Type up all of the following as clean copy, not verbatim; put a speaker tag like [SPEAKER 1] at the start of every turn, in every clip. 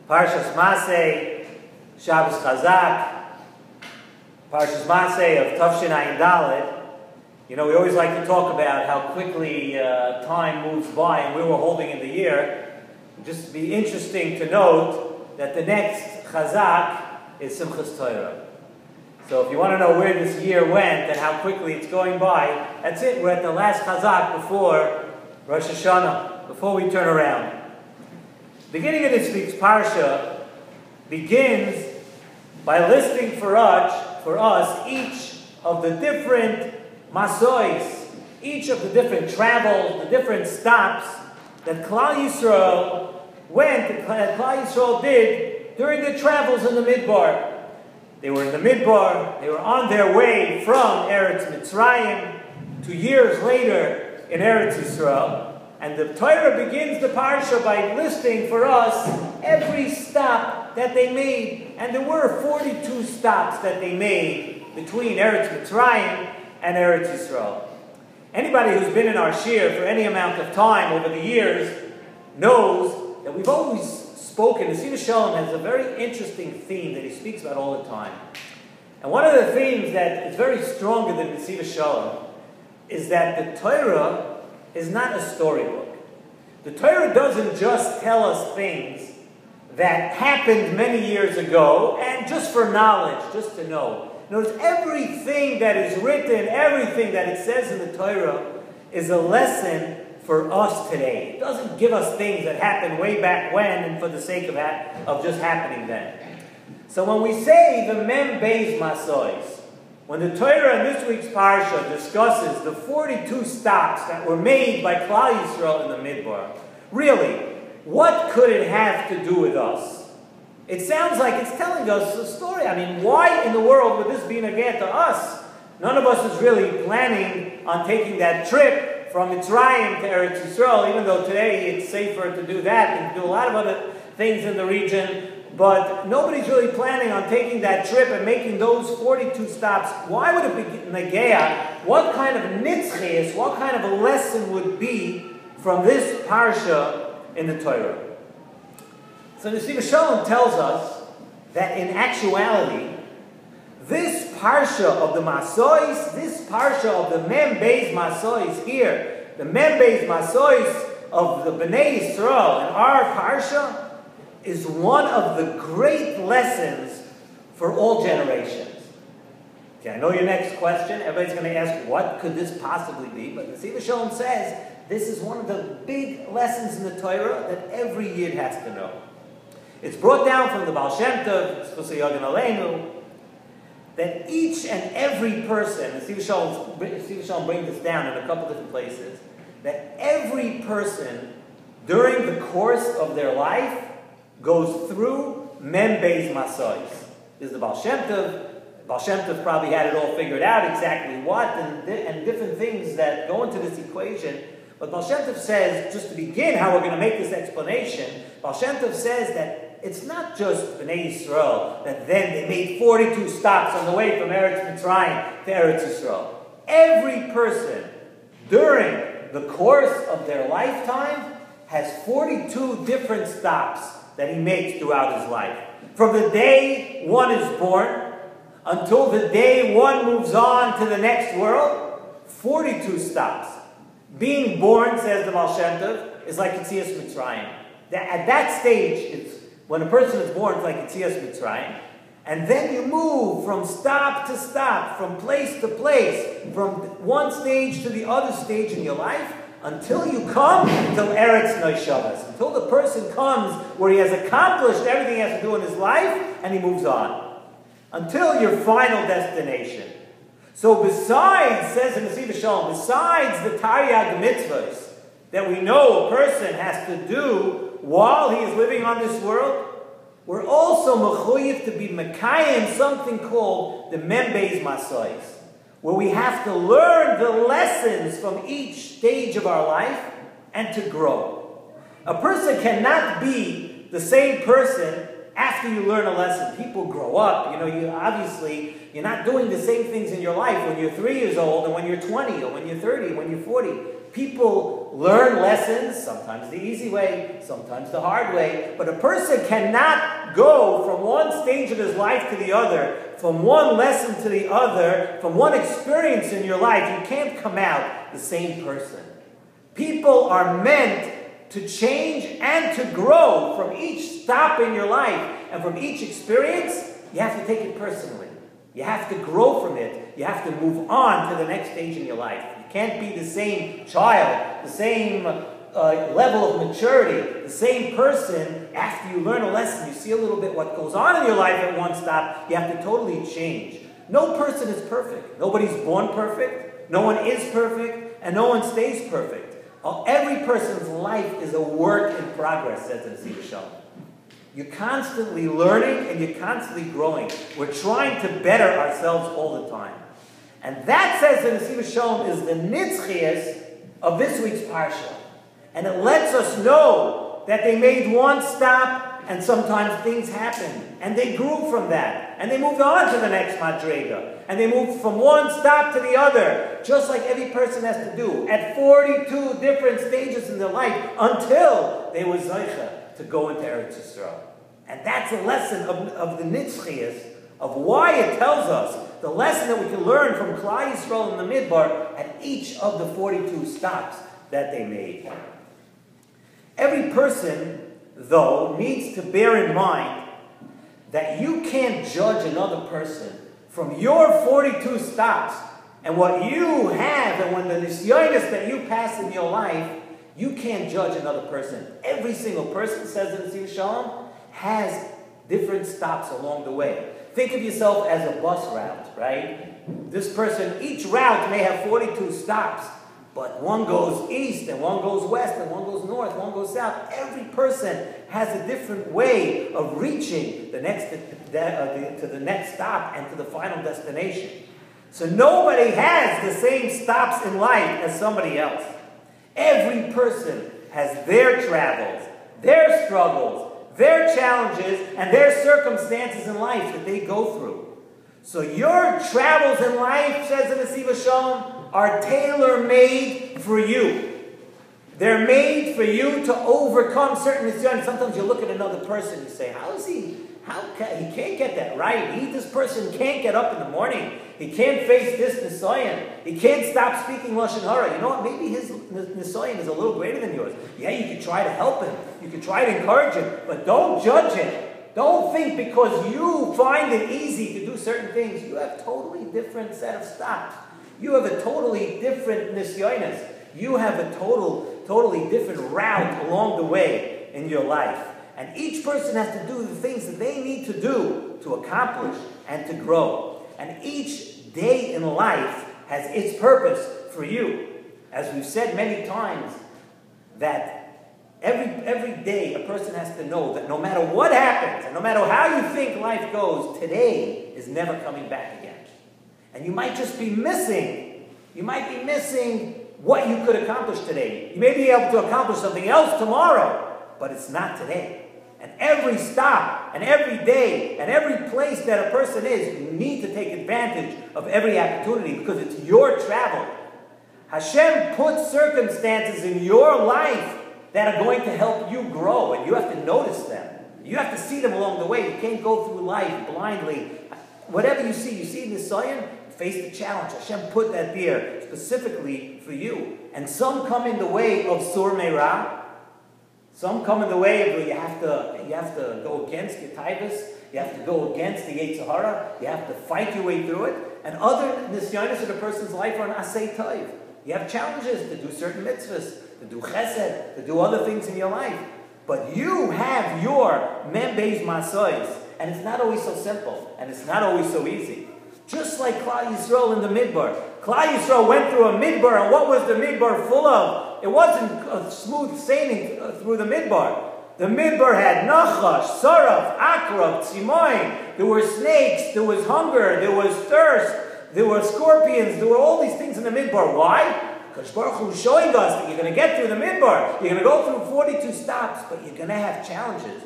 [SPEAKER 1] Parshas Masei, Shabbos Chazak, Parshas Masei of Tafshin Ayin Dalet. You know, we always like to talk about how quickly time moves by and where we're holding in the year. Just be interesting to note that the next Chazak is Simchas Torah. So if you want to know where this year went and how quickly it's going by, that's it. We're at the last Chazak before Rosh Hashanah, before we turn around. The beginning of this week's Parsha begins by listing for us each of the different Masois, each of the different travels, the different stops that Klal Yisrael did during their travels in the Midbar. They were in the Midbar, they were on their way from Eretz Mitzrayim to years later in Eretz Yisrael. And the Torah begins the Parsha by listing for us every stop that they made. And there were 42 stops that they made between Eretz Mitzrayim and Eretz Yisrael. Anybody who's been in our Shiur for any amount of time over the years knows that we've always spoken. Nesivos Shalom has a very interesting theme that he speaks about all the time. And one of the themes that is very stronger than Nesivos Shalom is that the Torah is not a storybook. The Torah doesn't just tell us things that happened many years ago and just for knowledge, just to know. Notice everything that is written, everything that it says in the Torah is a lesson for us today. It doesn't give us things that happened way back when and for the sake of just happening then. So when we say the Mem Beis Masois, when the Torah in this week's Parsha discusses the 42 stops that were made by Klal Yisrael in the Midbar, really, what could it have to do with us? It sounds like it's telling us a story. I mean, why in the world would this be neged to us? None of us is really planning on taking that trip from Mitzrayim to Eretz Yisrael, even though today it's safer to do that and to do a lot of other things in the region. But nobody's really planning on taking that trip and making those 42 stops. Why would it be Nageya? What kind of nitzchias, what kind of a lesson would be from this Parsha in the Torah? So Nesivos Shalom tells us that in actuality, this Parsha of the Masois, this Parsha of the Mem Beis Masois here, the Mem Beis Masois of the Bnei Yisrael in our Parsha, is one of the great lessons for all generations. Okay, I know your next question. Everybody's going to ask, what could this possibly be? But Nesivos Shalom says, this is one of the big lessons in the Torah that every Yid has to know. It's brought down from the Baal Shem Tov, that each and every person, Nesivos Shalom brings this down in a couple different places, that every person during the course of their life goes through Mem Beis Masois. This is the Baal Shem Tov. Baal Shem Tov probably had it all figured out exactly what and different things that go into this equation. But Baal Shem Tov says, just to begin how we're going to make this explanation, Baal Shem Tov says that it's not just Bnei Yisrael that then they made 42 stops on the way from Eretz Mitzrayim to Eretz Yisrael. Every person during the course of their lifetime has 42 different stops that he makes throughout his life. From the day one is born until the day one moves on to the next world, 42 stops. Being born, says the Baal Shem Tov, is like Yetzias Mitzrayim. At that stage, when a person is born, it's like Yetzias Mitzrayim. And then you move from stop to stop, from place to place, from one stage to the other stage in your life, until you come to Eretz Nesivos, until the person comes where he has accomplished everything he has to do in his life, and he moves on. Until your final destination. So besides, says in Nesivos Shalom, besides the Taryag mitzvahs that we know a person has to do while he is living on this world, we're also mechuyev to be mekayim something called the Mem Beis Masois, where we have to learn the lessons from each stage of our life and to grow. A person cannot be the same person after you learn a lesson. People grow up. You know, you're not doing the same things in your life when you're 3 years old and when you're 20 or when you're 30, when you're 40. People People learn lessons, sometimes the easy way, sometimes the hard way, but a person cannot go from one stage of his life to the other, from one lesson to the other, from one experience in your life. You can't come out the same person. People are meant to change and to grow from each stop in your life, and from each experience. You have to take it personally. You have to grow from it. You have to move on to the next stage in your life. You can't be the same child, the same level of maturity, the same person. After you learn a lesson, you see a little bit what goes on in your life at one stop, you have to totally change. No person is perfect. Nobody's born perfect. No one is perfect, and no one stays perfect. Every person's life is a work in progress, says the Nesivos Shalom. You're constantly learning and you're constantly growing. We're trying to better ourselves all the time. And that, says the Nesivos Shalom, is the nitzchias of this week's Parsha. And it lets us know that they made one stop and sometimes things happened. And they grew from that. And they moved on to the next madrega. And they moved from one stop to the other, just like every person has to do, at 42 different stages in their life, until they were Zoicha to go into Eretz Yisrael. And that's a lesson of the nitzchias, of why it tells us, the lesson that we can learn from Klal Yisrael in the Midbar at each of the 42 stops that they made. Every person, though, needs to bear in mind that you can't judge another person from your 42 stops and what you have and when the nisyonis that you pass in your life. You can't judge another person. Every single person, says the Nesivos Shalom, has different stops along the way. Think of yourself as a bus route, right? This person, each route may have 42 stops, but one goes east, and one goes west, and one goes north, one goes south. Every person has a different way of reaching the next, to the next stop and to the final destination. So nobody has the same stops in life as somebody else. Every person has their travels, their struggles, their challenges, and their circumstances in life that they go through. So your travels in life, says the Nesivos Shalom, are tailor-made for you. They're made for you to overcome certain nisyonos. Sometimes you look at another person and you say, he can't get that right. This person can't get up in the morning. He can't face this nisoyan. He can't stop speaking Lashon Hara. You know what? Maybe his nisoyan is a little greater than yours. Yeah, you could try to help him. You could try to encourage him. But don't judge him. Don't think because you find it easy to do certain things, you have a totally different set of stops. You have a totally different nisyonos. You have a totally different route along the way in your life. And each person has to do the things that they need to do to accomplish and to grow. And each day in life has its purpose for you. As we've said many times, that every day a person has to know that no matter what happens, and no matter how you think life goes, today is never coming back again. And you might just be missing. You might be missing what you could accomplish today. You may be able to accomplish something else tomorrow, but it's not today. And every stop, and every day, and every place that a person is, you need to take advantage of every opportunity because it's your travel. Hashem puts circumstances in your life that are going to help you grow, and you have to notice them. You have to see them along the way. You can't go through life blindly. Whatever you see in the Zion, face the challenge. Hashem put that there specifically for you. And some come in the way of Sur Meirah. Some come in the way of you have to go against your taivas. You have to go against the Yetzer Hara. You have to fight your way through it. And other nisyonos in a person's life are an asay taiv. You have challenges to do certain mitzvahs, to do chesed, to do other things in your life. But you have your membeis masois. And it's not always so simple. And it's not always so easy. Just like Klal Yisrael in the Midbar. Klal Yisrael went through a Midbar, and what was the Midbar full of? It wasn't a smooth sailing through the Midbar. The Midbar had nachash, saraf, akrab, tzimoin. There were snakes, there was hunger, there was thirst, there were scorpions, there were all these things in the Midbar. Why? Because Baruch Hu is showing us that you're going to get through the Midbar. You're going to go through 42 stops, but you're going to have challenges.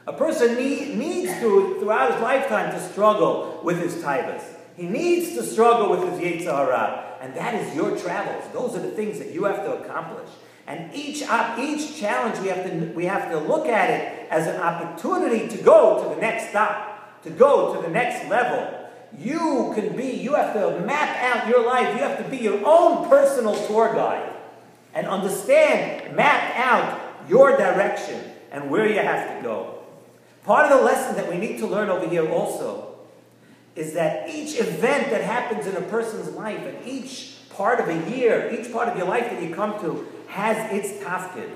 [SPEAKER 1] A person needs to, throughout his lifetime, to struggle with his taivas. He needs to struggle with his Yetzer Hara. And that is your travels. Those are the things that you have to accomplish. And each challenge, we have to look at it as an opportunity to go to the next stop, to go to the next level. You have to map out your life. You have to be your own personal tour guide and map out your direction and where you have to go. Part of the lesson that we need to learn over here also is that each event that happens in a person's life and each part of a year, each part of your life that you come to has its tafkid.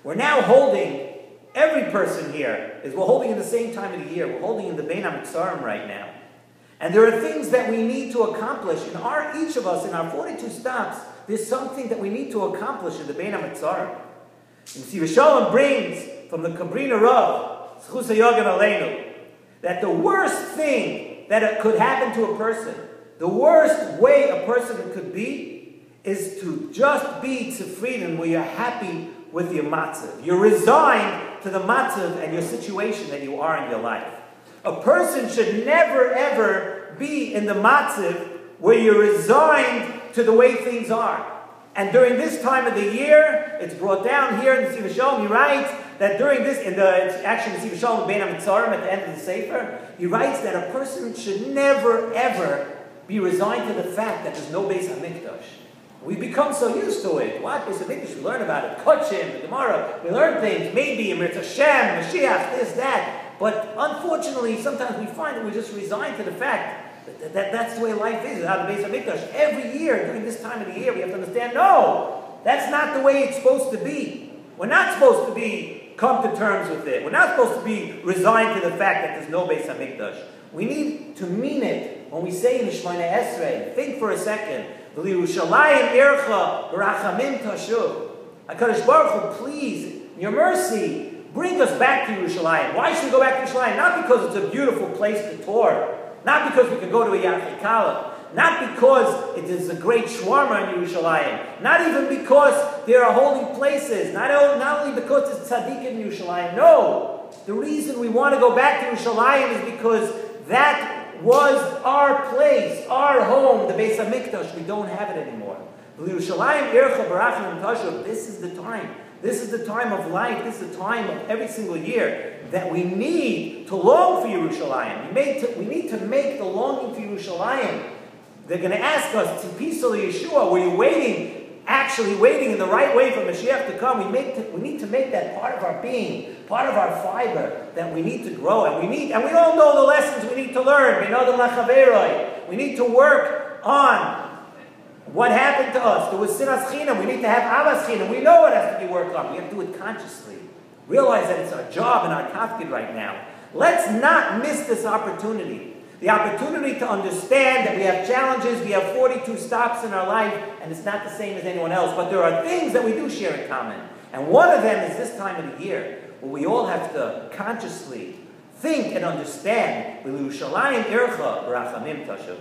[SPEAKER 1] We're now holding, every person here we're holding in the same time of the year. We're holding in the Bein Hametzarim right now. And there are things that we need to accomplish. Each of us, in our 42 stops, there's something that we need to accomplish in the Bein Hametzarim. Nesivos Shalom brings from the Kabrina Rav, Zchus HaYogan Aleinu, that the worst thing that could happen to a person, the worst way a person could be, is to just be tzufridin, where you're happy with your matzav. You're resigned to the matzav and your situation that you are in your life. A person should never ever be in the matzav where you're resigned to the way things are. And during this time of the year, it's brought down here in the Nesivos Shalom, he writes that during this, it's actually Nesivos Shalom Bein Hametzarim at the end of the Sefer, he writes that a person should never ever be resigned to the fact that there's no Beis HaMikdash. We become so used to it. What? Beis HaMikdash, we learn about it. Kachim, the Gemara, we learn things. Maybe, Eretz Hashem, Mashiach, this, that. But unfortunately, sometimes we find that we just resign to the fact that that's the way life is without the Beis HaMikdash. Every year, during this time of the year, we have to understand, no, that's not the way it's supposed to be. We're not supposed to come to terms with it. We're not supposed to be resigned to the fact that there's no Beis HaMikdash. We need to mean it when we say in the Shemona Esrei. Think for a second. L'Yerushalayim ircha b'rachamim tashuv. HaKadosh Baruch Hu, please, in your mercy, bring us back to Yerushalayim. Why should we go back to Yerushalayim? Not because it's a beautiful place to tour. Not because we can go to a Yachikala. Not because it is a great shawarma in Yerushalayim. Not even because there are holy places. Not only because it's tzaddik in Yerushalayim. No. The reason we want to go back to Yerushalayim is because that was our place, our home, the Beis HaMikdash. We don't have it anymore. Yerushalayim ircha barachim tashuv. This is the time. This is the time of life. This is the time of every single year that we need to long for Yerushalayim. We need to make the longing for Yerushalayim. They're going to ask us, Tzipisa Yeshua, were you actually waiting in the right way for Mashiach to come? We need to make that part of our being, part of our fiber, that we need to grow. And we all know the lessons we need to learn. We need to work on what happened to us. There was sinas chinam. We need to have avas chinam. We know what has to be worked on. We have to do it consciously. Realize that it's our job and our tafkid right now. Let's not miss this opportunity. The opportunity to understand that we have challenges, we have 42 stops in our life, and it's not the same as anyone else, but there are things that we do share in common. And one of them is this time of the year, where we all have to consciously think and understand, L'Yerushalayim ircha b'rachamim tashuv.